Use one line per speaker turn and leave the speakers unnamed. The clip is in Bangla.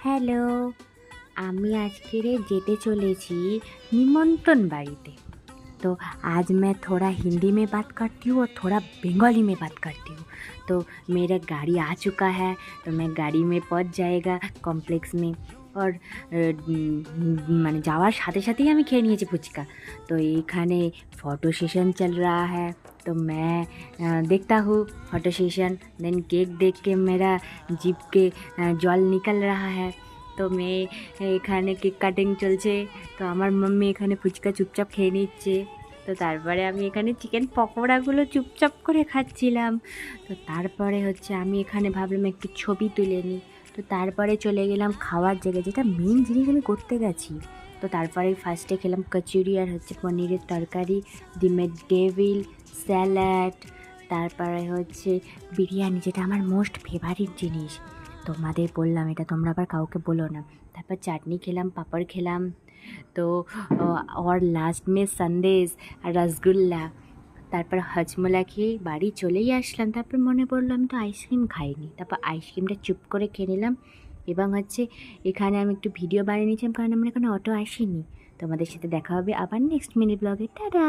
হ্যালো, আমি আজকের যেতে चलेছি निमंत्रण बाड़ीते। तो आज मैं थोड़ा हिंदी में बात करती हूँ और थोड़ा बंगाली में बात करती हूँ। तो मेरा गाड़ी आ चुका है, तो मैं गाड़ी में पहुँच जाएगा कॉम्प्लेक्स में। और মানে যাওয়ার সাথে সাথেই আমি খেয়ে নিয়েছি ফুচকা। তো এইখানে ফটো সেশন चल रहा है, तो मैं देखता हूँ फोटो सेशन। देन केक देख के मेरा जीभ के जल निकल रहा है। তো মেয়ে এখানে কেক কাটিং চলছে, তো আমার মাম্মি এখানে ফুচকা চুপচাপ খেয়ে নিচ্ছে। তো তারপরে আমি এখানে চিকেন পকোড়াগুলো চুপচাপ করে খাচ্ছিলাম। তো তারপরে আমি এখানে ভাবলাম একটু ছবি তুলে নিই। তো তারপরে চলে গেলাম খাওয়ার জায়গায়, যেটা মেন জিনিস আমি করতে গেছি। তো তারপরে ফার্স্টে খেলাম কচুরি আর পনিরের তরকারি, ডিমের ডেভিল, স্যালাড, তারপরে বিরিয়ানি, যেটা আমার মোস্ট ফেভারিট জিনিস। তোমাদের বললাম, এটা তোমরা আবার কাউকে বলো না। তারপর চাটনি খেলাম, পাঁপড় খেলাম। তো और লাস্ট মে সন্দেশ আর রসগোল্লা। তারপর হজমোলা খেয়ে বাড়ি চলেই আসলাম। তারপর মনে পড়লো আমি তো আইসক্রিম খাইনি, তারপর আইসক্রিমটা চুপ করে খেয়ে নিলাম। এবং এখানে আমি একটু ভিডিও বানিয়ে নিয়েছিলাম, কারণ আমার এখানে অটো আসেনি। তোমাদের সাথে দেখা হবে আবার নেক্সট মিনি ব্লগে। টাটা।